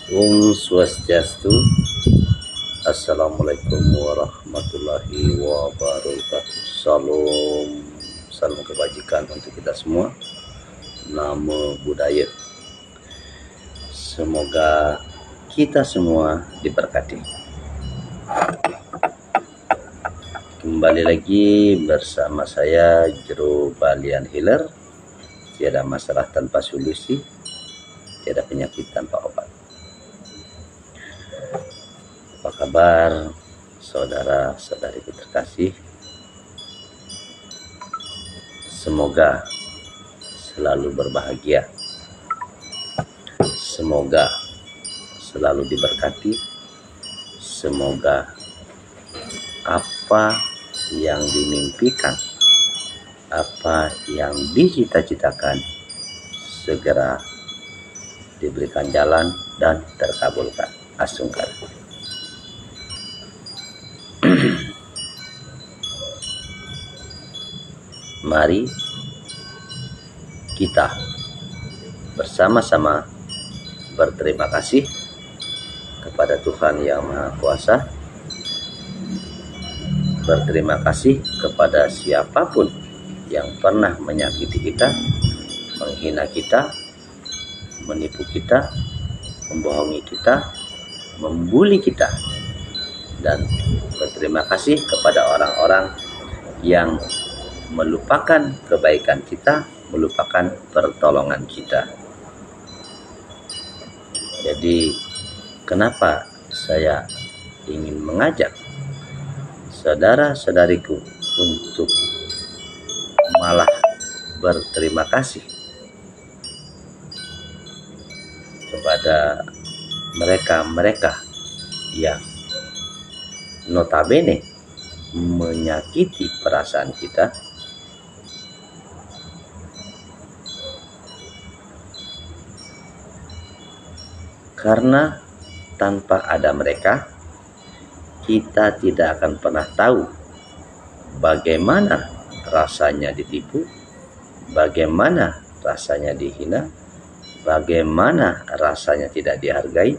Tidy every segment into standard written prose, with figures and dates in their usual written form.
Om Swastiastu. Assalamualaikum warahmatullahi wabarakatuh. Salam kebajikan untuk kita semua. Namo Buddhaya. Semoga kita semua diberkati. Kembali lagi bersama saya Jero Balian Healer. Tiada masalah tanpa solusi, tiada penyakit tanpa obat. Apa kabar saudara-saudariku terkasih? Semoga selalu berbahagia, semoga selalu diberkati, semoga apa yang dimimpikan, apa yang dicita-citakan segera diberikan jalan dan terkabulkan. Asungkar. Mari kita bersama-sama berterima kasih kepada Tuhan Yang Maha Kuasa. Berterima kasih kepada siapapun yang pernah menyakiti kita, menghina kita, menipu kita, membohongi kita, membuli kita. Dan berterima kasih kepada orang-orang yang melupakan kebaikan kita, melupakan pertolongan kita. Jadi, kenapa saya ingin mengajak saudara-saudariku untuk malah berterima kasih kepada mereka-mereka yang notabene menyakiti perasaan kita, karena tanpa ada mereka kita tidak akan pernah tahu bagaimana rasanya ditipu, bagaimana rasanya dihina, bagaimana rasanya tidak dihargai,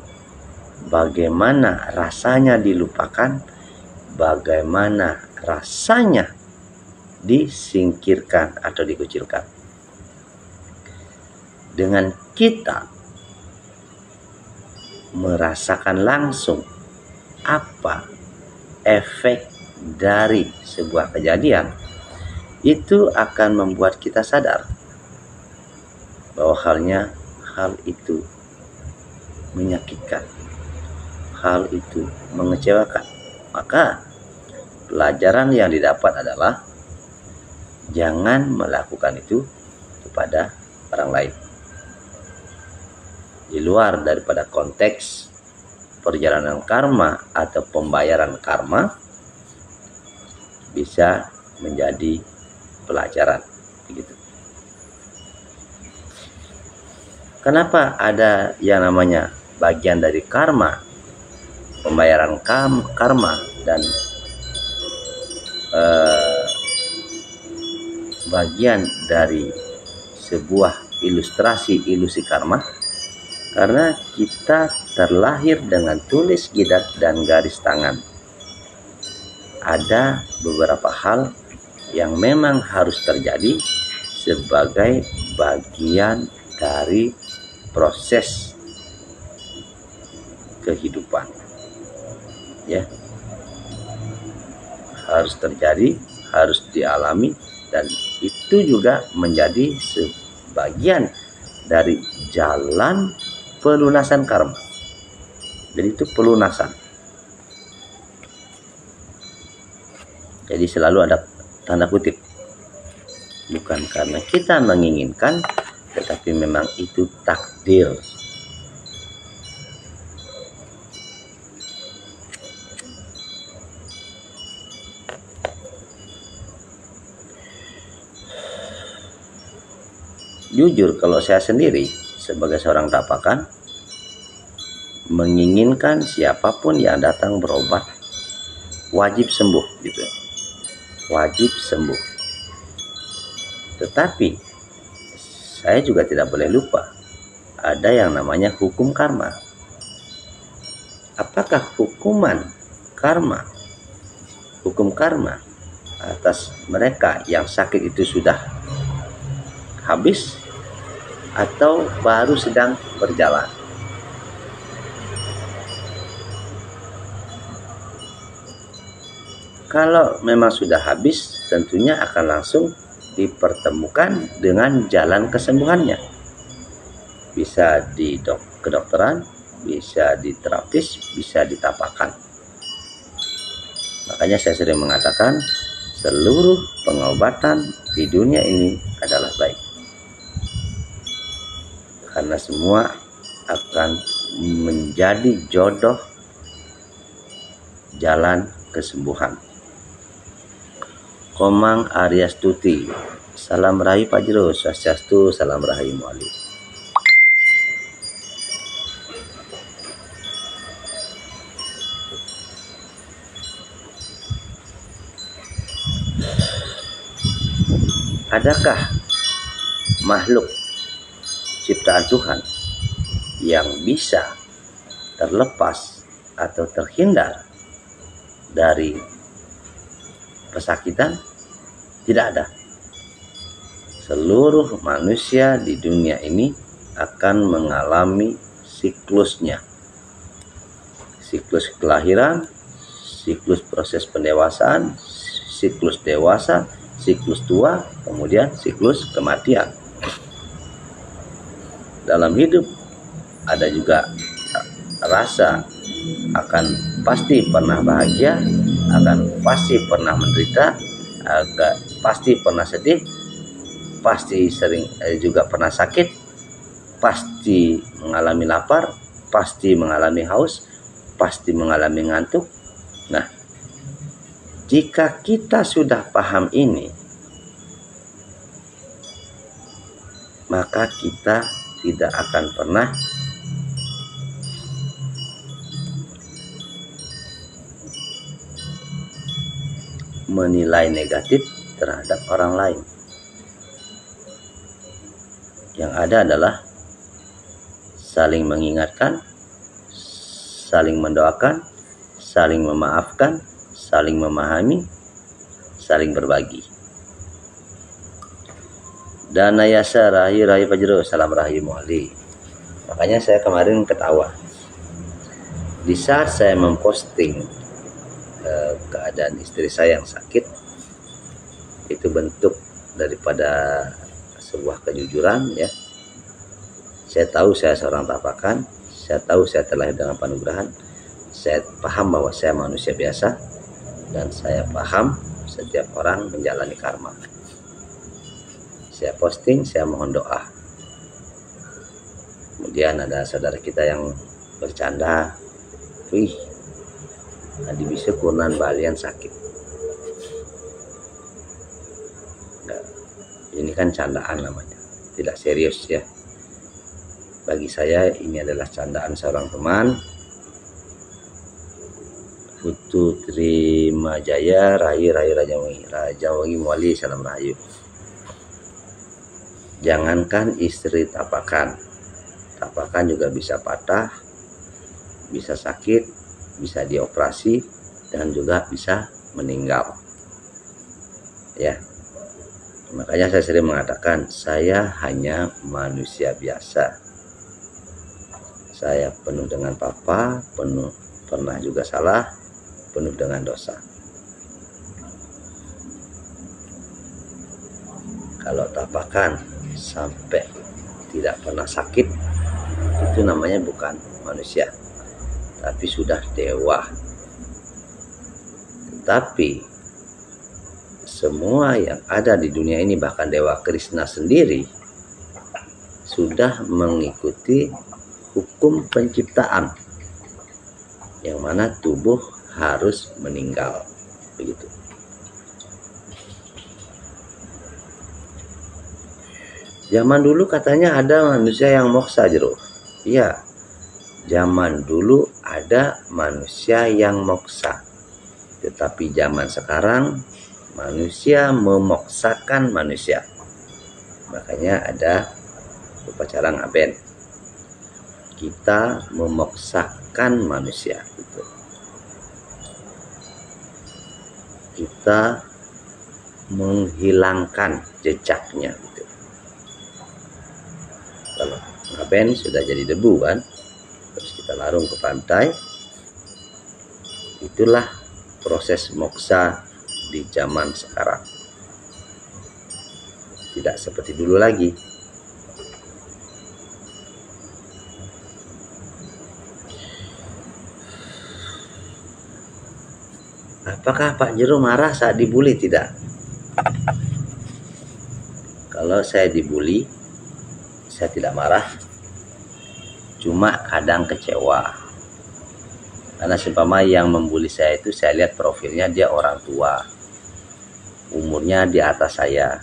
bagaimana rasanya dilupakan, bagaimana rasanya disingkirkan atau dikucilkan. Dengan kita merasakan langsung apa efek dari sebuah kejadian, itu akan membuat kita sadar bahwa hal itu menyakitkan, hal itu mengecewakan. Maka pelajaran yang didapat adalah jangan melakukan itu kepada orang lain. Di luar daripada konteks perjalanan karma atau pembayaran karma, bisa menjadi pelajaran begitu. Kenapa ada yang namanya bagian dari karma, pembayaran karma, dan bagian dari sebuah ilusi karma? Karena kita terlahir dengan tulis jidat dan garis tangan. Ada beberapa hal yang memang harus terjadi sebagai bagian dari proses kehidupan. Ya. Harus terjadi, harus dialami, dan itu juga menjadi sebagian dari jalan pelunasan karma. Jadi itu pelunasan. Jadi selalu ada tanda kutip. Bukan karena kita menginginkan, tetapi memang itu takdir. Jujur, kalau saya sendiri sebagai seorang tapakan menginginkan siapapun yang datang berobat wajib sembuh gitu. Wajib sembuh. Tetapi saya juga tidak boleh lupa ada yang namanya hukum karma. apakah hukum karma atas mereka yang sakit itu sudah habis atau baru sedang berjalan. Kalau memang sudah habis, tentunya akan langsung dipertemukan dengan jalan kesembuhannya. Bisa di kedokteran, bisa di terapis, bisa ditapakan. Makanya saya sering mengatakan seluruh pengobatan di dunia ini adalah baik, karena semua akan menjadi jodoh jalan kesembuhan. Komang Aryastuti, salam rahayu Pak Jero, swastiastu, salam rahayu Muali. Adakah makhluk ciptaan Tuhan yang bisa terlepas atau terhindar dari pesakitan? Tidak ada. Seluruh manusia di dunia ini akan mengalami siklusnya. Siklus kelahiran, siklus proses pendewasaan, siklus dewasa, siklus tua, kemudian siklus kematian. Dalam hidup ada juga rasa akan pasti pernah bahagia, akan pasti pernah menderita, pasti pernah sedih, pasti sering juga pernah sakit, pasti mengalami lapar, pasti mengalami haus, pasti mengalami ngantuk. Nah, jika kita sudah paham ini, maka kita tidak akan pernah menilai negatif terhadap orang lain. Yang ada adalah saling mengingatkan, saling mendoakan, saling memaafkan, saling memahami, saling berbagi. Dan Nayasa rahayu Pak Jero, salam rahayu Muali. Makanya saya kemarin ketawa di saat saya memposting keadaan istri saya yang sakit. Itu bentuk daripada sebuah kejujuran, ya. Saya tahu saya seorang tapakan, saya tahu saya terlahir dengan penugerahan, saya paham bahwa saya manusia biasa, dan saya paham setiap orang menjalani karma. Saya posting, saya mohon doa. Kemudian ada saudara kita yang bercanda, wih, tadi bisa kunan balian sakit. Nah, ini kan candaan namanya, tidak serius ya. Bagi saya ini adalah candaan seorang teman. Putu Terima Jaya, Rahayu Raja Wangi Muali, salam rahayu. Jangankan istri tapakan juga bisa patah, bisa sakit, bisa dioperasi, dan juga bisa meninggal. Ya, makanya saya sering mengatakan saya hanya manusia biasa. Saya penuh dengan pernah juga salah, penuh dengan dosa. Kalau tapakan sampai tidak pernah sakit, itu namanya bukan manusia, tapi sudah dewa. Tapi semua yang ada di dunia ini, bahkan Dewa Krishna sendiri, sudah mengikuti hukum penciptaan, yang mana tubuh harus meninggal, begitu. Zaman dulu katanya ada manusia yang moksa, Jero. Iya, zaman dulu ada manusia yang moksa. Tetapi zaman sekarang manusia memoksakan manusia. Makanya ada upacara ngaben. kita memaksakan manusia gitu. Kita menghilangkan jejaknya gitu. Kalau ngaben sudah jadi debu kan, terus kita larung ke pantai. Itulah proses moksa di zaman sekarang. Tidak seperti dulu lagi. Apakah Pak Jero marah saat dibully? Tidak. Kalau saya dibully, saya tidak marah. Cuma kadang kecewa. Karena seumpama yang membuli saya itu, saya lihat profilnya dia orang tua. Umurnya di atas saya.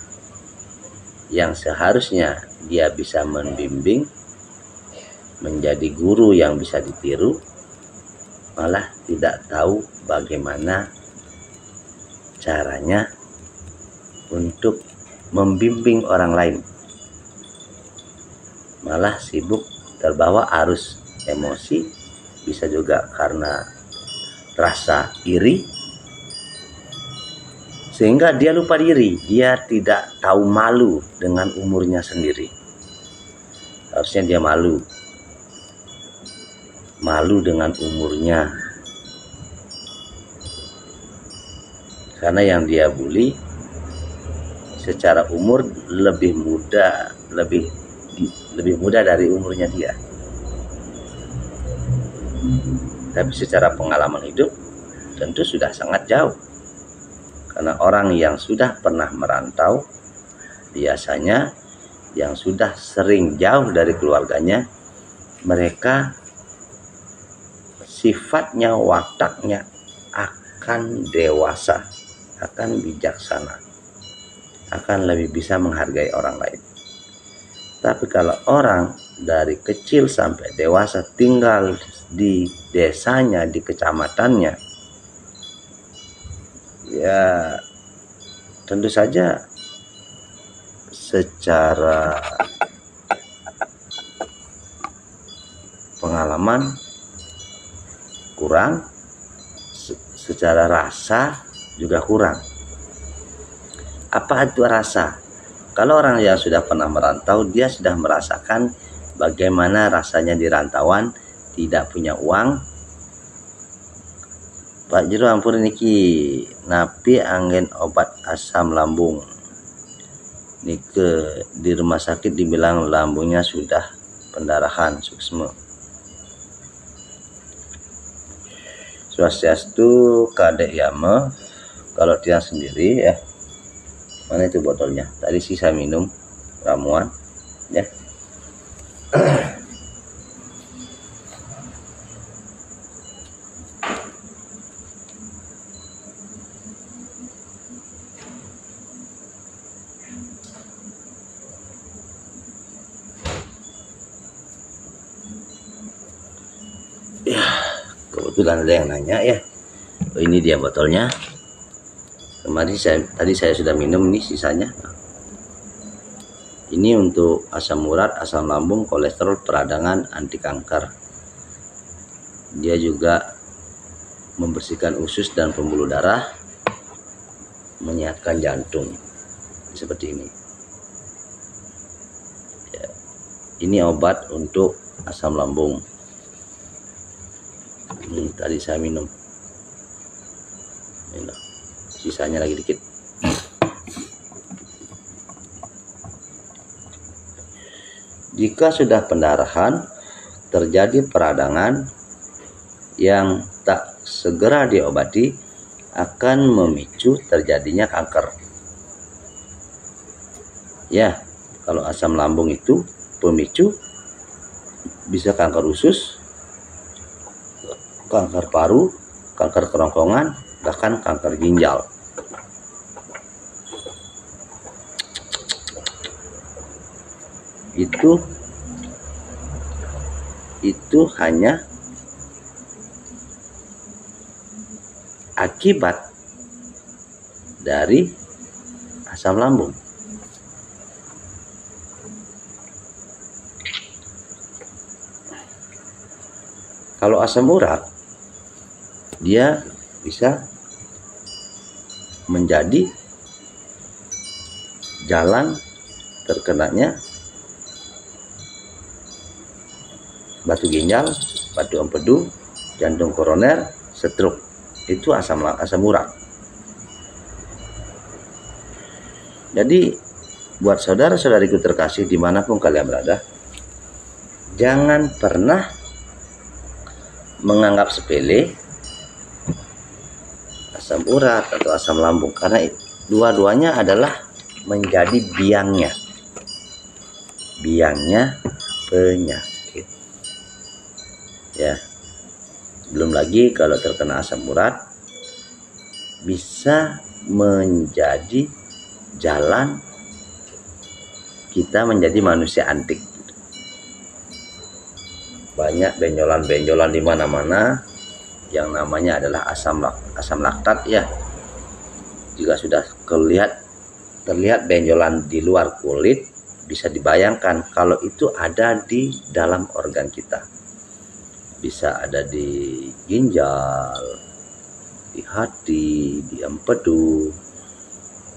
Yang seharusnya dia bisa membimbing, menjadi guru yang bisa ditiru, malah tidak tahu bagaimana caranya untuk membimbing orang lain. Malah sibuk terbawa arus emosi, bisa juga karena rasa iri, sehingga dia lupa diri. Dia tidak tahu malu dengan umurnya sendiri. Harusnya dia malu dengan umurnya, karena yang dia bully secara umur lebih muda dari umurnya dia, tapi secara pengalaman hidup tentu sudah sangat jauh. Karena orang yang sudah pernah merantau, biasanya yang sudah sering jauh dari keluarganya, mereka sifatnya, wataknya akan dewasa, akan bijaksana, akan lebih bisa menghargai orang lain. Tapi kalau orang dari kecil sampai dewasa tinggal di desanya, di kecamatannya, ya tentu saja secara pengalaman kurang, secara rasa juga kurang. Apa itu rasa? Kalau orang yang sudah pernah merantau, dia sudah merasakan bagaimana rasanya di rantauan, tidak punya uang. Pak Jero ampun niki napi angin obat asam lambung. Nike di rumah sakit dibilang lambungnya sudah pendarahan suksma. Swastiastu kadek yama. Kalau dia sendiri ya, mana itu botolnya? Tadi sih saya minum ramuan ya. Ya, kebetulan ada yang nanya ya. Oh, ini dia botolnya. Tadi saya sudah minum, ini sisanya. Ini untuk asam urat, asam lambung, kolesterol, peradangan, anti kanker. Dia juga membersihkan usus dan pembuluh darah, menyehatkan jantung. Seperti ini. Ya, ini obat untuk asam lambung. Tadi saya minum. Ini sisanya lagi dikit. Jika sudah pendarahan, terjadi peradangan yang tak segera diobati, akan memicu terjadinya kanker. Ya, kalau asam lambung itu pemicu, bisa kanker usus, kanker paru, kanker kerongkongan, bahkan kanker ginjal. Itu hanya akibat dari asam lambung. Kalau asam urat, dia bisa menjadi jalan terkenanya batu ginjal, batu empedu, jantung koroner, stroke. Itu asam urat. Jadi buat saudara-saudariku terkasih dimanapun kalian berada, jangan pernah menganggap sepele asam urat atau asam lambung, karena dua-duanya adalah menjadi biangnya penyakit ya. Belum lagi kalau terkena asam urat bisa menjadi jalan kita menjadi manusia antik. Banyak benjolan-benjolan di mana-mana yang namanya adalah asam laktat ya. Jika sudah terlihat benjolan di luar kulit, bisa dibayangkan kalau itu ada di dalam organ kita. Bisa ada di ginjal, di hati, di empedu,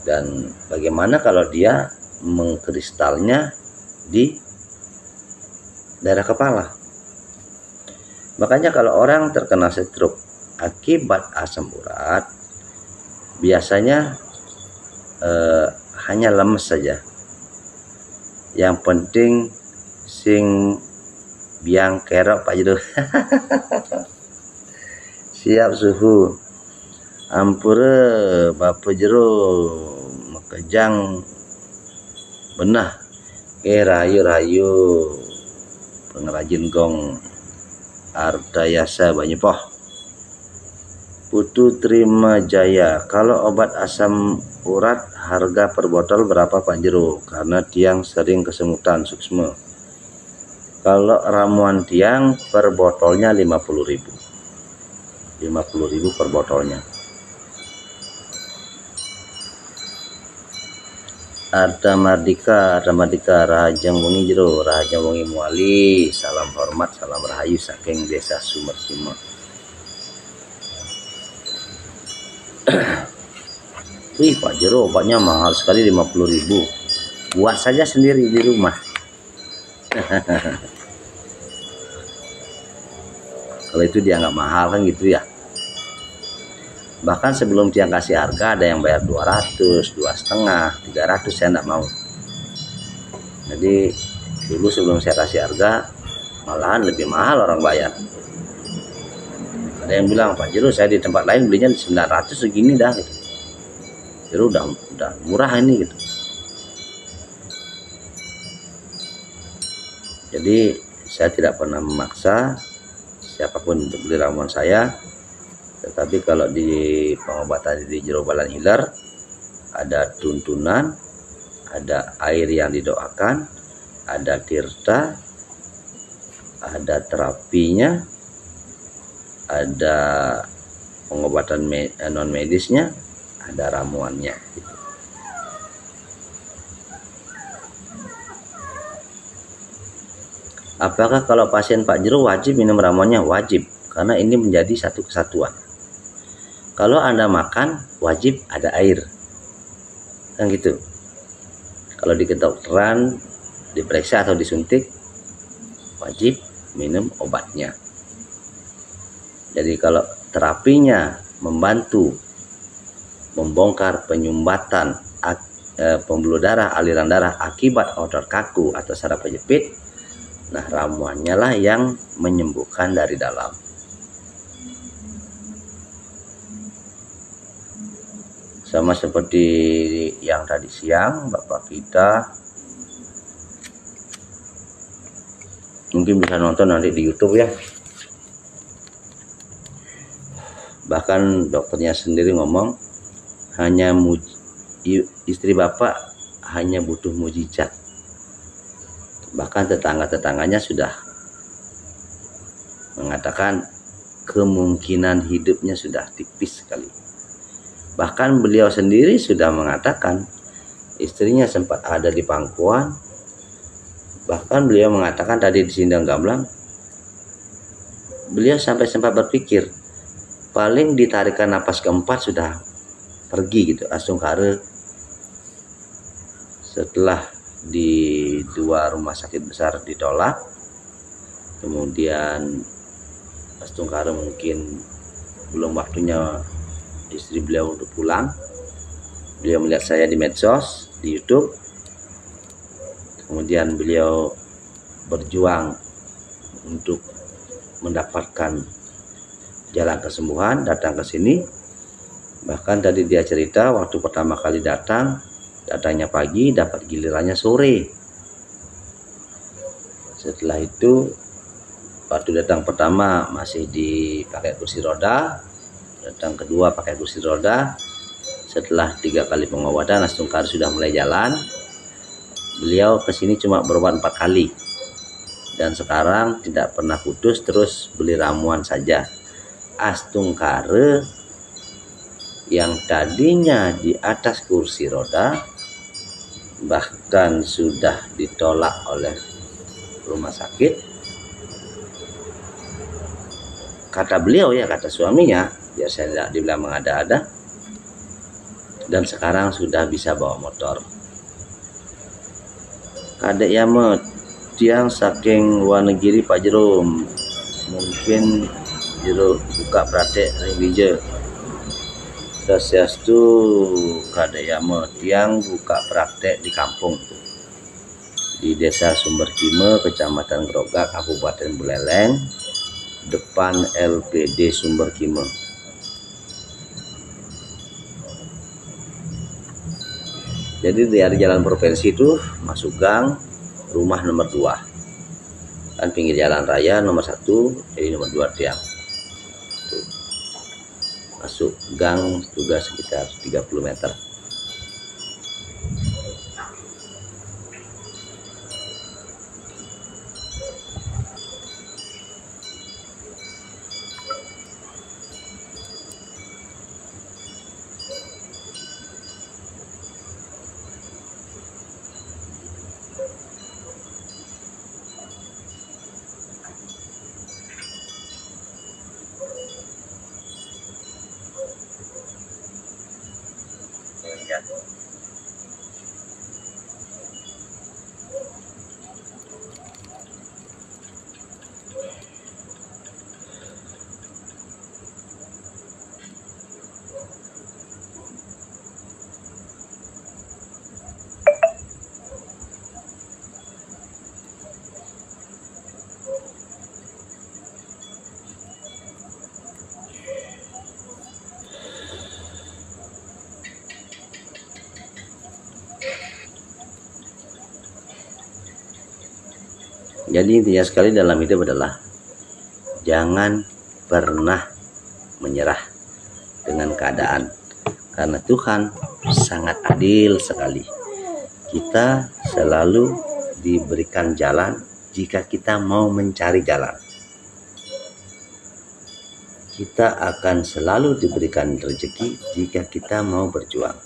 dan bagaimana kalau dia mengkristalnya di daerah kepala. Makanya kalau orang terkena stroke akibat asam urat, biasanya hanya lemes saja. Yang penting sing biang kerok Pak Jero. Siap suhu. Ampure Bapak Jero makejang benah rayu pengrajin gong Ardayasa Banyepoh. Putu Terima Jaya, kalau obat asam urat harga per botol berapa Pak Jero? Karena tiang sering kesemutan suksma. Kalau ramuan tiang per botolnya 50.000 per botolnya. Ada Mardika Rahajang Wengi Jero, Rahajang Wengi Muali, salam hormat, salam rahayu saking desa Sumerkima. Wih Pak Jero, obatnya mahal sekali 50.000. Buat saja sendiri di rumah. Kalau itu dia nggak mahal kan gitu ya. Bahkan sebelum dia kasih harga ada yang bayar 200, 2,5, 300, saya nggak mau. Jadi dulu sebelum saya kasih harga malahan lebih mahal orang bayar. Ada yang bilang, Pak Jero saya di tempat lain belinya 900 segini dah gitu. Jero udah murah ini gitu. Jadi saya tidak pernah memaksa siapapun untuk beli ramuan saya. Tetapi kalau di pengobatan di Jero Balan Iler ada tuntunan, ada air yang didoakan, ada tirta, ada terapinya, ada pengobatan non medisnya, ada ramuannya gitu. Apakah kalau pasien Pak Jero wajib minum ramuannya? Wajib, karena ini menjadi satu kesatuan. Kalau Anda makan, wajib ada air. Kan gitu. Kalau di kedokteran, diperiksa atau disuntik, wajib minum obatnya. Jadi kalau terapinya membantu membongkar penyumbatan pembuluh darah, aliran darah akibat otot kaku atau saraf kejepit, nah ramuannya lah yang menyembuhkan dari dalam. Sama seperti yang tadi siang Bapak kita mungkin bisa nonton nanti di YouTube ya. Bahkan dokternya sendiri ngomong hanya istri Bapak hanya butuh mujizat. Bahkan tetangga-tetangganya sudah mengatakan kemungkinan hidupnya sudah tipis sekali. Bahkan beliau sendiri sudah mengatakan istrinya sempat ada di pangkuan. Bahkan beliau mengatakan tadi di Sindang Gamblang, beliau sampai sempat berpikir, paling ditarikan napas keempat sudah pergi gitu Astungkare. Setelah di 2 rumah sakit besar ditolak, kemudian Astungkare mungkin belum waktunya istri beliau untuk pulang. Beliau melihat saya di medsos, di YouTube. Kemudian beliau berjuang untuk mendapatkan jalan kesembuhan, datang ke sini. Bahkan tadi dia cerita waktu pertama kali datangnya pagi, dapat gilirannya sore. Setelah itu waktu datang pertama masih dipakai kursi roda, datang kedua pakai kursi roda. Setelah 3 kali pengobatan, Astungkare sudah mulai jalan. Beliau kesini cuma berobat 4 kali, dan sekarang tidak pernah putus, terus beli ramuan saja. Astungkare yang tadinya di atas kursi roda, bahkan sudah ditolak oleh rumah sakit, kata beliau ya, kata suaminya, biar saya tidak dibilang mengada-ada, dan sekarang sudah bisa bawa motor. Kadek Yamet tiang saking luar negeri Pak Jerom, mungkin Jero buka praktek ring bija. Sasiastu Kadek Yamet tiang buka praktek di kampung di Desa Sumberkime, Kecamatan Grogak, Kabupaten Buleleng, depan LPD Sumberkime. Jadi dari jalan provinsi itu masuk gang, rumah nomor 2, kan pinggir jalan raya nomor 1, jadi nomor 2 tiang. Tuh. Masuk gang juga sekitar 30 meter. Jadi intinya sekali dalam hidup adalah jangan pernah menyerah dengan keadaan, karena Tuhan sangat adil sekali. Kita selalu diberikan jalan jika kita mau mencari jalan. Kita akan selalu diberikan rezeki jika kita mau berjuang.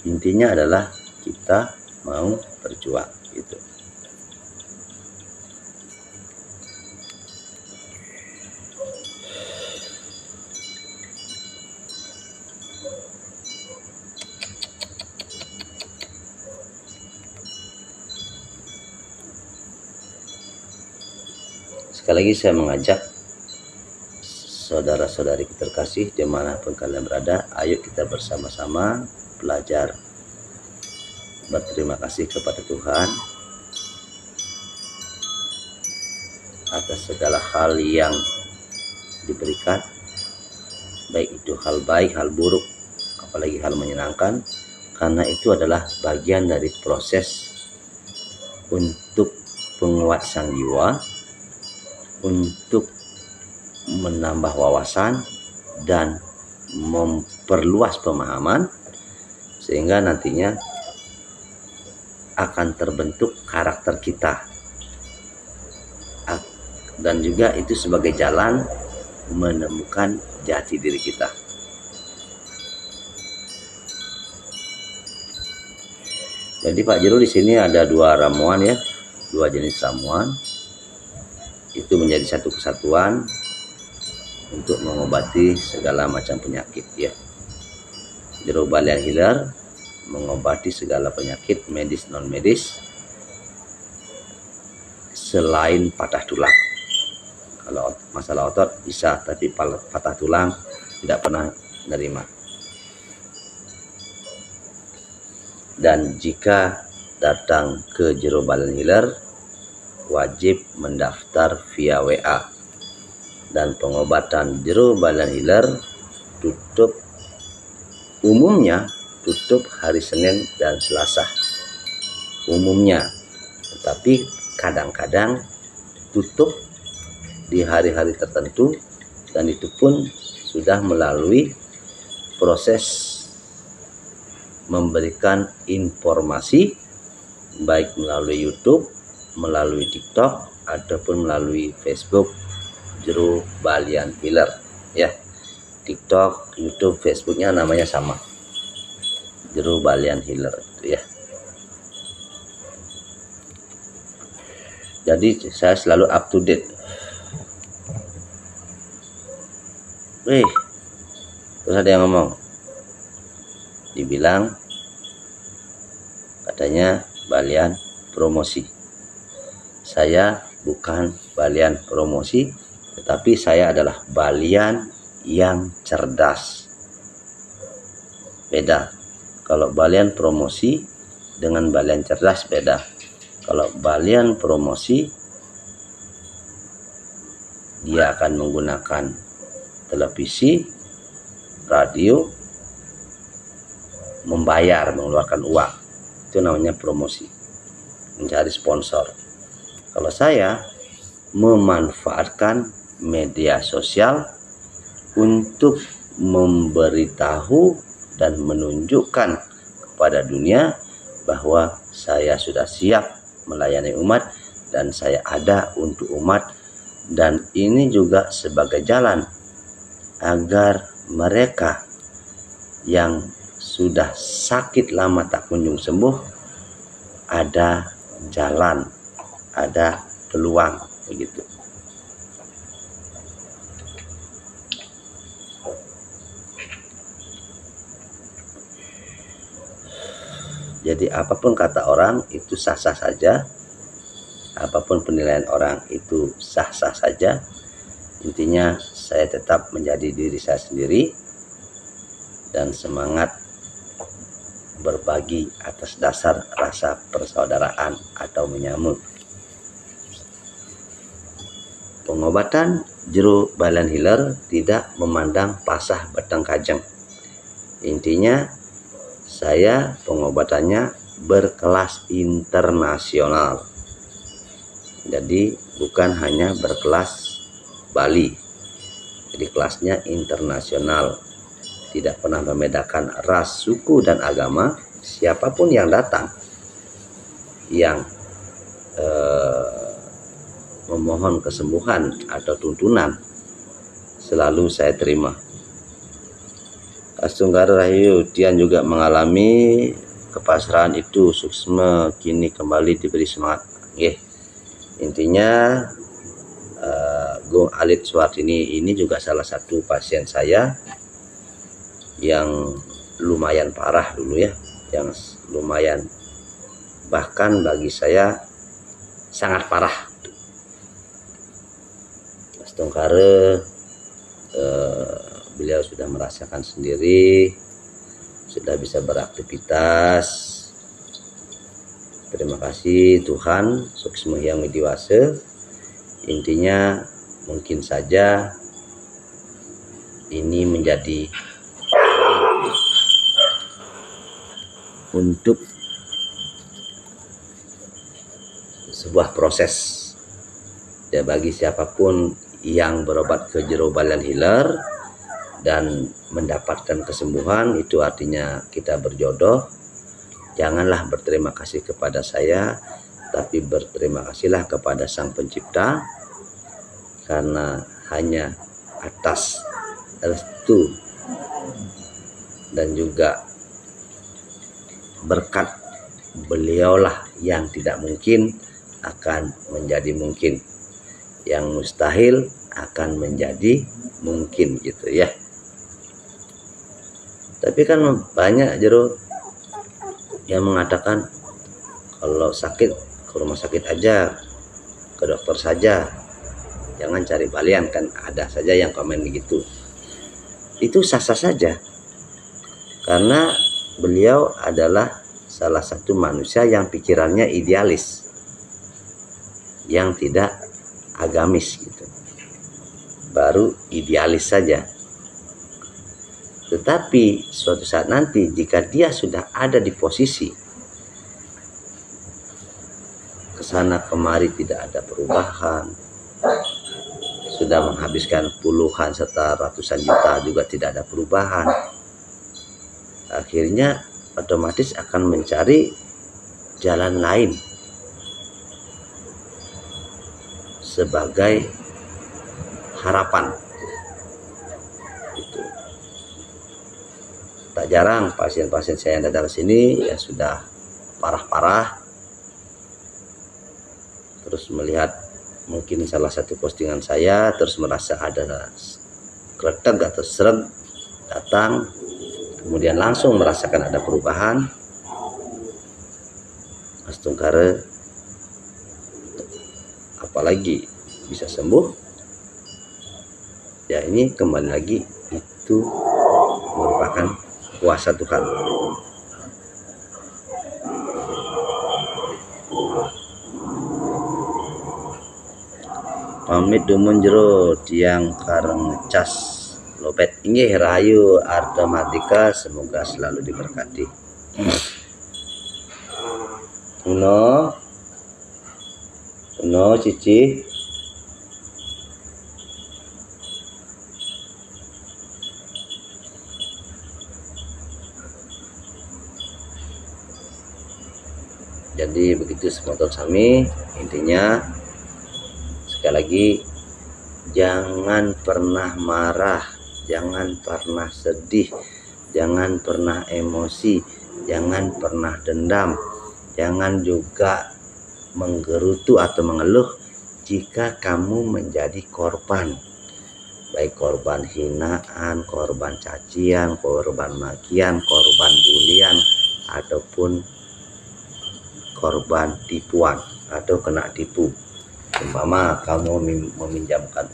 Intinya adalah kita mau berjuang gitu. Sekali lagi saya mengajak saudara-saudari kita terkasih dimanapun kalian berada, ayo kita bersama-sama belajar berterima kasih kepada Tuhan atas segala hal yang diberikan, baik itu hal baik, hal buruk, apalagi hal menyenangkan, karena itu adalah bagian dari proses untuk penguatan jiwa, untuk menambah wawasan dan memperluas pemahaman, sehingga nantinya akan terbentuk karakter kita, dan juga itu sebagai jalan menemukan jati diri kita. Jadi Pak Jero di sini ada dua ramuan ya, dua jenis ramuan. Itu menjadi satu kesatuan untuk mengobati segala macam penyakit ya. Jeruk balian healer mengobati segala penyakit medis non medis selain patah tulang. Kalau masalah otot bisa, tapi patah tulang tidak pernah menerima. Dan jika datang ke Jeruk Balian Healer, wajib mendaftar via WA. Dan pengobatan Jeruk Balian Healer umumnya tutup hari Senin dan Selasa. Umumnya, tetapi kadang-kadang tutup di hari-hari tertentu, dan itu pun sudah melalui proses memberikan informasi baik melalui YouTube, melalui TikTok, ataupun melalui Facebook Jeruk Balian Healer ya. TikTok, YouTube, Facebooknya namanya sama, Jeruk Balian Healer itu ya. Jadi saya selalu up to date. Terus ada yang ngomong, dibilang katanya balian promosi. Saya bukan balian promosi, tetapi saya adalah balian yang cerdas. Beda. Kalau balian promosi dengan balian cerdas beda. Kalau balian promosi, dia akan menggunakan televisi, radio, membayar, mengeluarkan uang. Itu namanya promosi, mencari sponsor. Kalau saya memanfaatkan media sosial untuk memberitahu dan menunjukkan kepada dunia bahwa saya sudah siap melayani umat dan saya ada untuk umat, dan ini juga sebagai jalan agar mereka yang sudah sakit lama tak kunjung sembuh ada jalan, ada peluang begitu. Jadi apapun kata orang itu sah-sah saja, apapun penilaian orang itu sah-sah saja. Intinya saya tetap menjadi diri saya sendiri dan semangat berbagi atas dasar rasa persaudaraan atau menyambut. Pengobatan Jeruk Balian Healer tidak memandang pasah batang kajeng. Intinya saya pengobatannya berkelas internasional. Jadi bukan hanya berkelas Bali. Jadi kelasnya internasional. Tidak pernah membedakan ras, suku, dan agama. Siapapun yang datang yang memohon kesembuhan atau tuntunan selalu saya terima. Astunggara Rahayu, Tian juga mengalami kepasrahan itu. Suksma kini kembali diberi semangat. Intinya Gung Alit Suwartini ini juga salah satu pasien saya yang lumayan parah dulu ya, yang lumayan, bahkan bagi saya sangat parah. Astunggara beliau sudah merasakan sendiri, sudah bisa beraktivitas. Terima kasih Tuhan, Suksma yang Widiwasa. Intinya mungkin saja ini menjadi untuk sebuah proses ya bagi siapapun yang berobat ke Jeruk Balian Healer dan mendapatkan kesembuhan. Itu artinya kita berjodoh. Janganlah berterima kasih kepada saya, tapi berterima kasihlah kepada Sang Pencipta, karena hanya atas restu dan juga berkat beliaulah yang tidak mungkin akan menjadi mungkin, yang mustahil akan menjadi mungkin gitu ya. Tapi kan banyak jero yang mengatakan kalau sakit ke rumah sakit aja, ke dokter saja, jangan cari balian. Kan ada saja yang komen begitu. Itu sah-sah saja, karena beliau adalah salah satu manusia yang pikirannya idealis, yang tidak agamis gitu, baru idealis saja. Tetapi suatu saat nanti jika dia sudah ada di posisi kesana kemari tidak ada perubahan, sudah menghabiskan puluhan serta ratusan juta juga tidak ada perubahan, akhirnya otomatis akan mencari jalan lain sebagai harapan. Tak jarang pasien-pasien saya yang datang ke sini yang sudah parah-parah, terus melihat mungkin salah satu postingan saya, terus merasa ada kretek atau seret, datang, kemudian langsung merasakan ada perubahan, astungkare, apalagi bisa sembuh. Ya ini kembali lagi itu merupakan kuasa Tuhan. Pamit dumun jero tiang kareng cas lobet inggih rahayu Artematika, semoga selalu diberkati. Uno Cici. Jadi begitu semotot sami, intinya sekali lagi jangan pernah marah, jangan pernah sedih, jangan pernah emosi, jangan pernah dendam, jangan juga menggerutu atau mengeluh jika kamu menjadi korban, baik korban hinaan, korban cacian, korban makian, korban bulian, ataupun korban tipuan atau kena tipu. Umpama kamu meminjamkan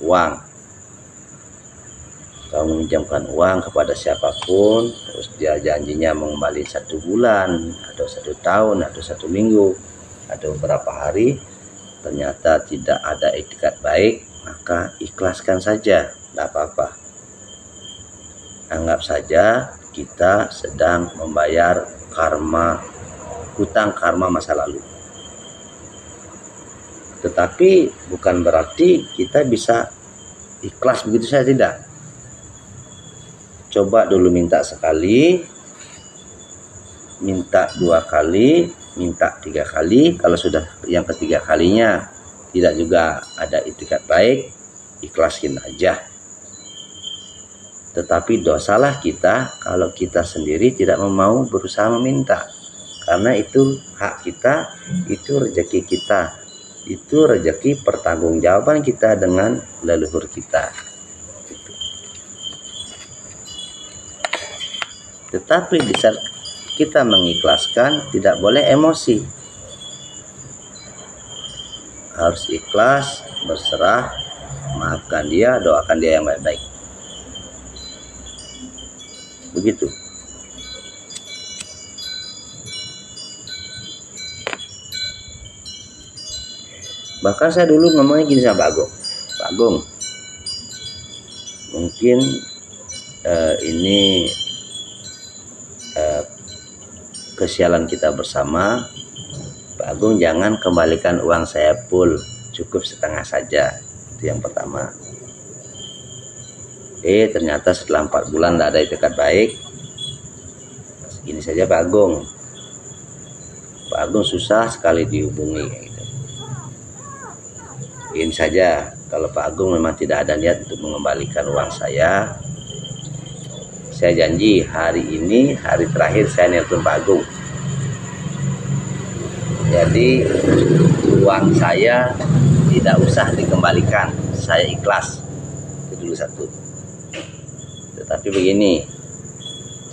uang kepada siapapun, terus dia janjinya mengembali 1 bulan atau 1 tahun atau 1 minggu atau beberapa hari, ternyata tidak ada etikat baik, maka ikhlaskan saja, tidak apa-apa. Anggap saja kita sedang membayar hutang karma masa lalu. Tetapi bukan berarti kita bisa ikhlas begitu saja, tidak. Coba dulu minta sekali, minta 2 kali, minta 3 kali. Kalau sudah yang ketiga kalinya tidak juga ada etikat baik, ikhlasin aja. Tetapi dosalah kita kalau kita sendiri tidak mau berusaha meminta, karena itu hak kita, itu rezeki kita, itu rezeki pertanggungjawaban kita dengan leluhur kita. Tetapi di saat kita mengikhlaskan, tidak boleh emosi, harus ikhlas, berserah, maafkan dia, doakan dia yang baik-baik. Begitu. Bahkan saya dulu ngomongnya gini sama Pak Agung, mungkin ini kesialan kita bersama. Pak Agung, jangan kembalikan uang saya full, cukup setengah saja. Itu yang pertama. Ternyata setelah 4 bulan tidak ada etikat baik. Segini saja Pak Agung. Pak Agung susah sekali dihubungi gitu. Ini saja, kalau Pak Agung memang tidak ada niat untuk mengembalikan uang saya janji hari ini hari terakhir saya nelpon Pak Agung. Jadi uang saya tidak usah dikembalikan, saya ikhlas. Itu dulu satu. Tetapi begini,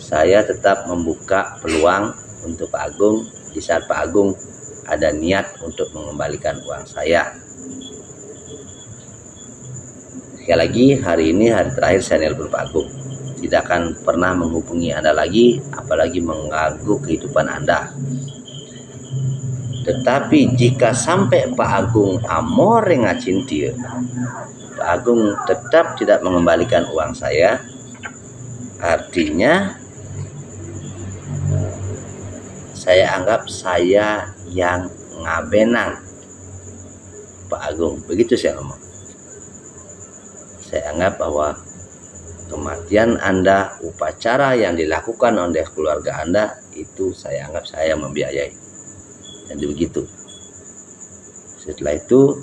saya tetap membuka peluang untuk Pak Agung di saat Pak Agung ada niat untuk mengembalikan uang saya. Sekali lagi, hari ini hari terakhir saya nelpon Pak Agung. Tidak akan pernah menghubungi Anda lagi, apalagi mengganggu kehidupan Anda. Tetapi jika sampai Pak Agung amore ngacintir, Pak Agung tetap tidak mengembalikan uang saya, artinya saya anggap saya yang ngabenang Pak Agung. Begitu saya ngomong. Saya anggap bahwa kematian Anda, upacara yang dilakukan oleh keluarga Anda, itu saya anggap saya membiayai. Dan begitu. Setelah itu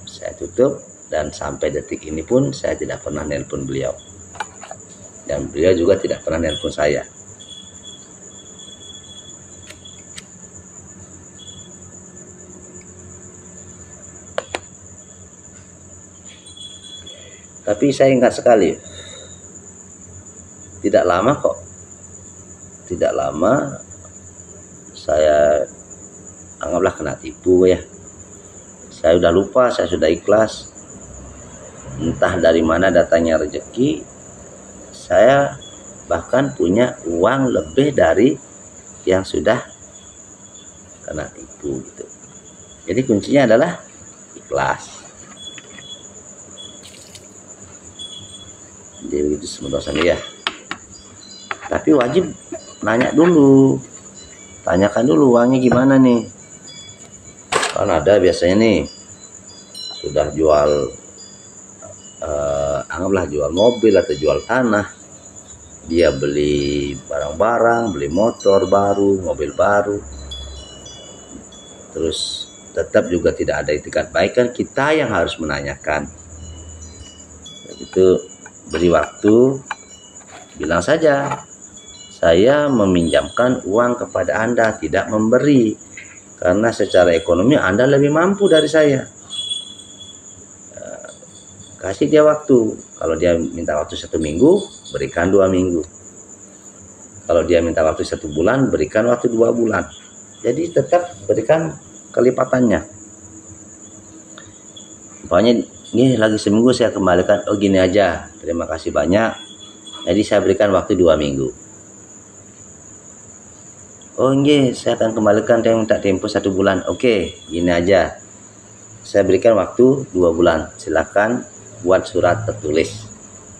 saya tutup, dan sampai detik ini pun saya tidak pernah nelpon beliau. Dan beliau juga tidak pernah nelpon saya. Tapi saya ingat sekali, tidak lama kok, tidak lama saya anggaplah kena tipu ya. Saya sudah lupa, saya sudah ikhlas. Entah dari mana datangnya rezeki, saya bahkan punya uang lebih dari yang sudah kena tipu gitu. Jadi kuncinya adalah ikhlas. Jadi begitu sebenarnya ya. Tapi wajib nanya dulu, tanyakan dulu uangnya gimana nih. Kan ada biasanya nih sudah jual, anggaplah jual mobil atau jual tanah, dia beli barang-barang, beli motor baru, mobil baru, terus tetap juga tidak ada itikat baik, kan kita yang harus menanyakan. Itu beri waktu, bilang saja saya meminjamkan uang kepada Anda, tidak memberi, karena secara ekonomi Anda lebih mampu dari saya. Kasih dia waktu. Kalau dia minta waktu 1 minggu, berikan 2 minggu. Kalau dia minta waktu 1 bulan, berikan waktu 2 bulan. Jadi tetap berikan kelipatannya. Pokoknya nih lagi seminggu saya kembalikan. Oh gini aja, terima kasih banyak. Jadi saya berikan waktu 2 minggu. Oh nggih, saya akan kembalikan, yang minta tempo 1 bulan. Oke, gini aja, saya berikan waktu 2 bulan. Silakan buat surat tertulis.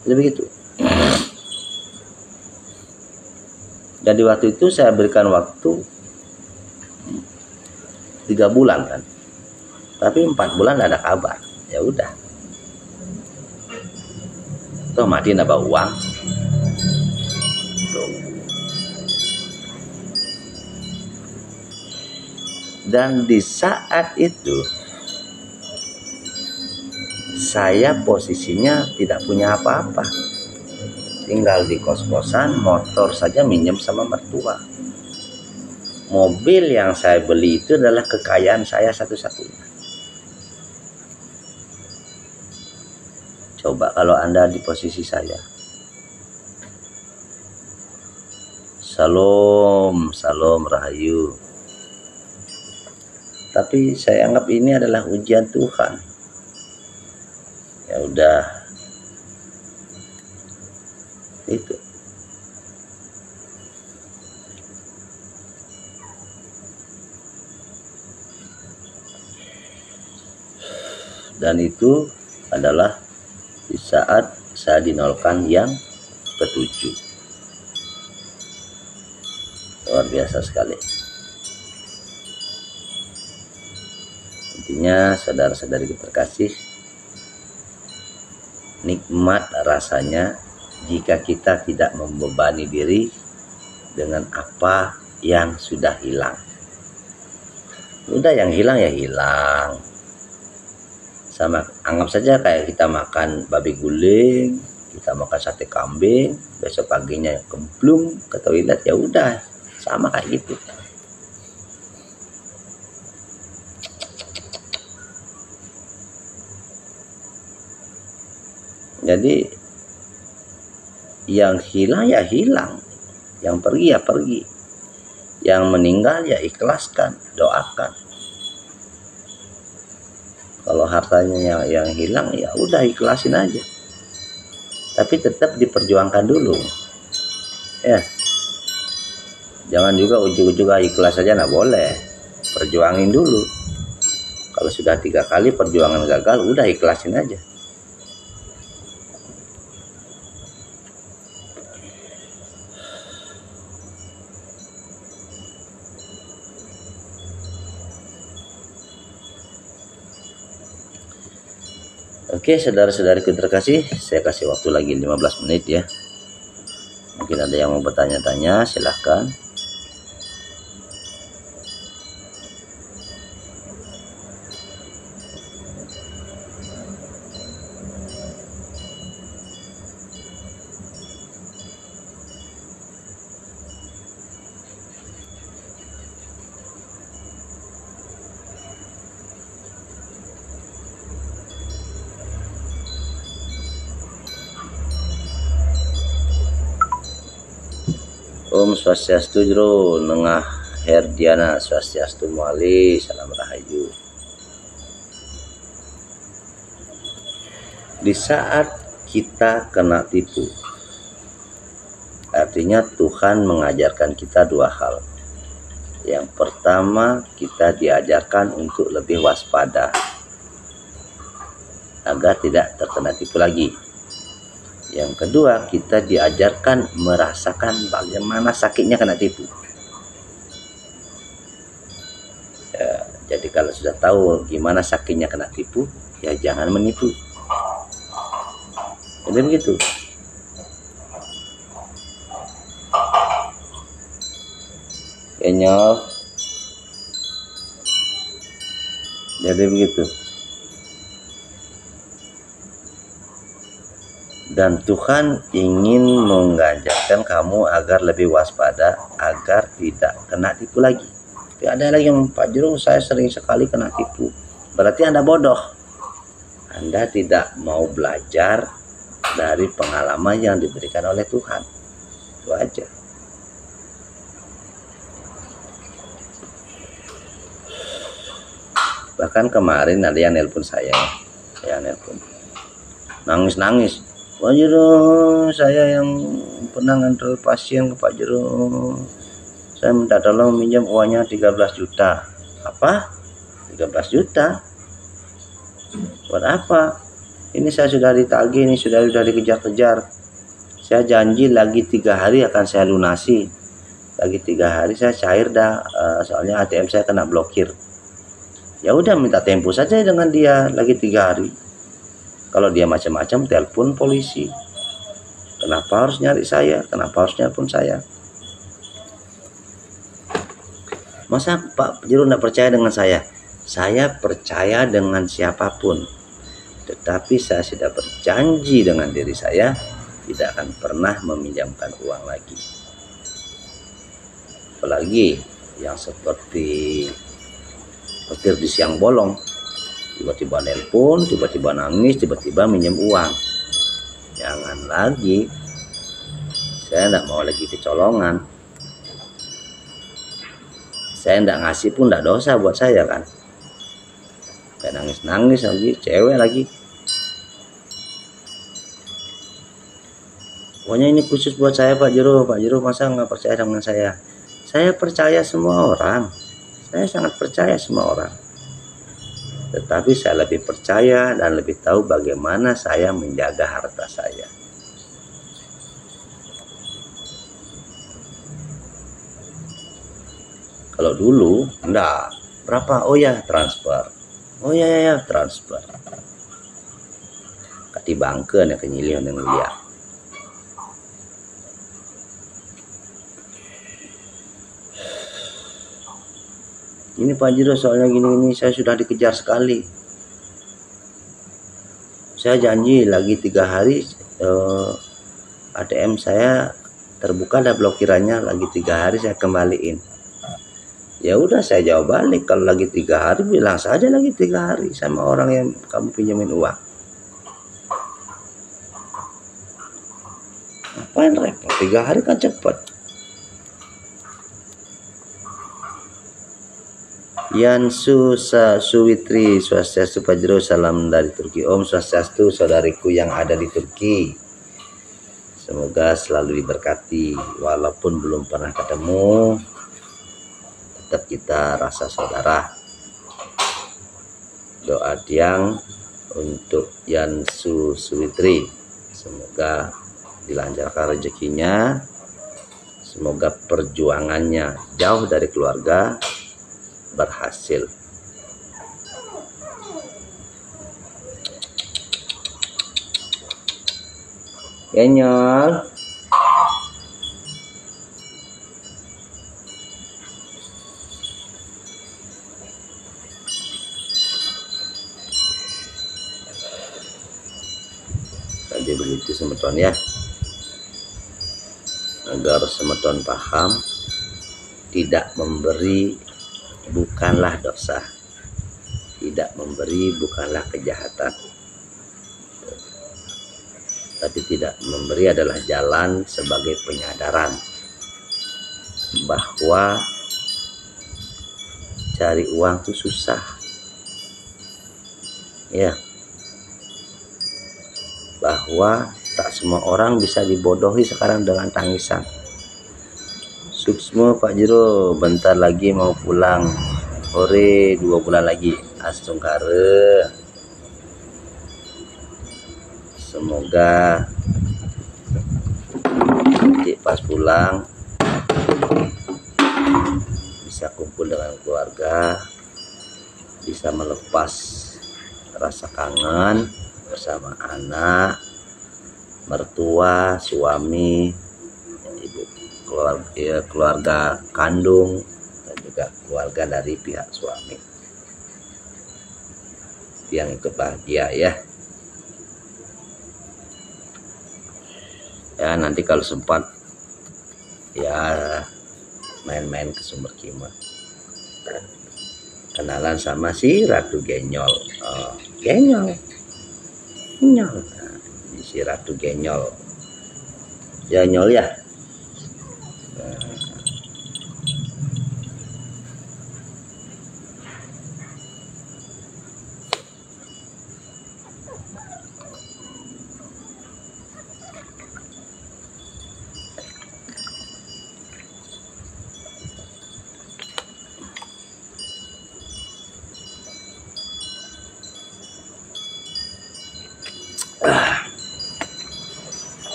Jadi begitu. Dan di waktu itu saya berikan waktu 3 bulan kan. Tapi 4 bulan tidak ada kabar. Ya udah. Toh mati nambah uang. Dan di saat itu saya posisinya tidak punya apa-apa, tinggal di kos-kosan, motor saja minjem sama mertua. Mobil yang saya beli itu adalah kekayaan saya satu-satunya. Coba kalau Anda di posisi saya. Salam, salam rahayu. Tapi saya anggap ini adalah ujian Tuhan. Ya udah, itu. Dan itu adalah di saat saya dinolkan yang ke-7. Luar biasa sekali. Intinya saudara-saudari terkasih, nikmat rasanya jika kita tidak membebani diri dengan apa yang sudah hilang. Udah yang hilang ya hilang. Sama anggap saja kayak kita makan babi guling, kita makan sate kambing, besok paginya kemplung ke toilet, ya udah sama kayak gitu. Jadi yang hilang ya hilang, yang pergi ya pergi, yang meninggal ya ikhlaskan, doakan. Kalau hartanya yang hilang ya udah ikhlasin aja, tapi tetap diperjuangkan dulu ya. Jangan juga ujuk-ujuk ikhlas aja, nggak boleh, perjuangin dulu. Kalau sudah 3 kali perjuangan gagal, udah ikhlasin aja. Oke, saudara-saudariku terkasih, saya kasih waktu lagi 15 menit ya. Mungkin ada yang mau bertanya-tanya, silahkan. Om Swastiastu Jero, Nengah Herdiana, Swastiastu Muali, Salam Rahayu. Di saat kita kena tipu, artinya Tuhan mengajarkan kita 2 hal. Yang pertama, kita diajarkan untuk lebih waspada agar tidak terkena tipu lagi. Yang kedua, kita diajarkan merasakan bagaimana sakitnya kena tipu. Ya, jadi kalau sudah tahu gimana sakitnya kena tipu, ya jangan menipu. Jadi begitu. Kenyal. Jadi begitu. Dan Tuhan ingin mengajarkan kamu agar lebih waspada, agar tidak kena tipu lagi. Tidak ada lagi yang, Pak Jero, saya sering sekali kena tipu. Berarti Anda bodoh. Anda tidak mau belajar dari pengalaman yang diberikan oleh Tuhan. Itu aja. Bahkan kemarin ada yang nelpon saya, nangis-nangis. Pak Jero, saya yang pernah nganter pasien ke Pak Jero, saya minta tolong minjam uangnya 13 juta. Apa? 13 juta? Buat apa? Ini saya sudah ditagih, ini sudah dikejar-kejar. Saya janji lagi 3 hari akan saya lunasi. Lagi 3 hari saya cair dah, soalnya ATM saya kena blokir. Ya udah, minta tempo saja dengan dia lagi 3 hari. Kalau dia macam-macam, telepon polisi. Kenapa harus nyari saya? Kenapa harus nelpon saya? Masa Pak Jero tidak percaya dengan saya? Saya percaya dengan siapapun. Tetapi saya sudah berjanji dengan diri saya, tidak akan pernah meminjamkan uang lagi. Apalagi yang seperti petir di siang bolong. Tiba-tiba nelpon, tiba-tiba nangis, tiba-tiba minjem uang. Jangan lagi. Saya tidak mau lagi kecolongan. Saya tidak ngasih pun tidak dosa buat saya kan. Kayak nangis-nangis lagi, cewek lagi. Pokoknya ini khusus buat saya, Pak Jero. Pak Jero masa nggak percaya dengan saya? Saya percaya semua orang. Saya sangat percaya semua orang. Tetapi saya lebih percaya dan lebih tahu bagaimana saya menjaga harta saya. Kalau dulu, enggak. Berapa? Oh ya, transfer. Oh ya, transfer. Katibangkeun ya kenyilian yang lihat. Ini Pak Jero, soalnya gini-gini, saya sudah dikejar sekali. Saya janji lagi 3 hari ATM saya terbuka, ada blokirannya, lagi 3 hari saya kembaliin. Ya udah, saya jawab balik, kalau lagi 3 hari bilang saja lagi 3 hari sama orang yang kamu pinjamin uang. ngapain repot, 3 hari kan cepet. Yansu Suwitri, Swastiastu Pak Jero, salam dari Turki. Om Swastiastu, saudariku yang ada di Turki. Semoga selalu diberkati, walaupun belum pernah ketemu, tetap kita rasa saudara. Doa tiang untuk Yansu Suwitri, semoga dilancarkan rezekinya, semoga perjuangannya jauh dari keluarga berhasil. Genyol. Tadi begitu semeton ya, agar semeton paham, tidak memberi bukanlah dosa, tidak memberi bukanlah kejahatan, tapi tidak memberi adalah jalan sebagai penyadaran bahwa cari uang itu susah ya, bahwa tak semua orang bisa dibodohi sekarang dengan tangisan. Suksmo Pak Jero, bentar lagi mau pulang. Ore 2 bulan lagi. Asungkare. Semoga nanti pas pulang bisa kumpul dengan keluarga, bisa melepas rasa kangen bersama anak, mertua, suami, ibu, keluarga kandung, dan juga keluarga dari pihak suami yang ikut bahagia ya. Ya nanti kalau sempat ya main-main ke Sumber Kima, kenalan sama si Ratu Genyol. Genyol Genyol, si Ratu Genyol ya, nyol ya.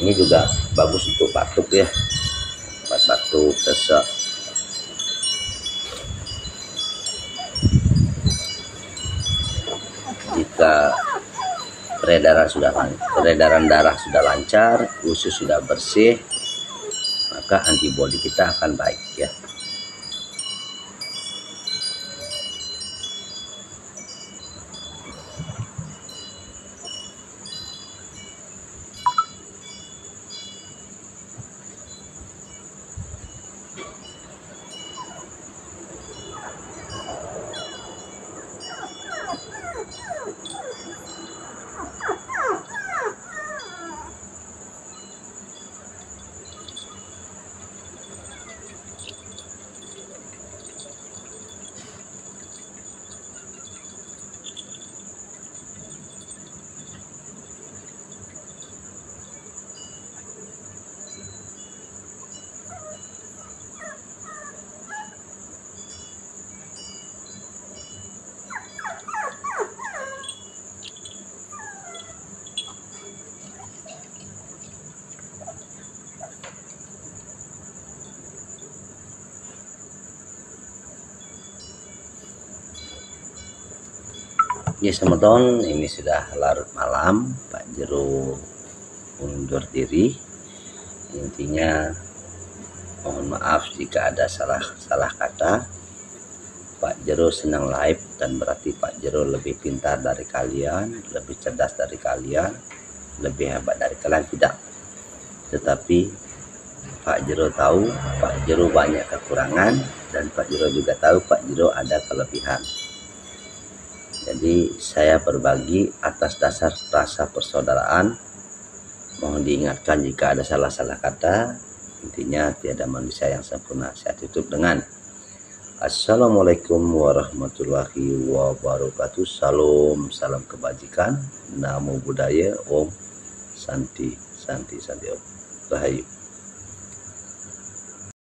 Ini juga bagus untuk batuk ya, buat batuk, sesak. Jika peredaran darah sudah lancar, usus sudah bersih, maka antibodi kita akan baik ya. Ya teman-teman, ini sudah larut malam, Pak Jero undur diri. Intinya mohon maaf jika ada salah kata. Pak Jero senang live, dan berarti Pak Jero lebih pintar dari kalian, lebih cerdas dari kalian, lebih hebat dari kalian, tidak. Tetapi Pak Jero tahu Pak Jero banyak kekurangan, dan Pak Jero juga tahu Pak Jero ada kelebihan. Jadi saya berbagi atas dasar rasa persaudaraan. Mohon diingatkan jika ada salah-salah kata. Intinya tiada manusia yang sempurna. Saya tutup dengan Assalamualaikum warahmatullahi wabarakatuh. Salam kebajikan. Namo Buddhaya. Om Santi Santi Santi Om. Rahayu.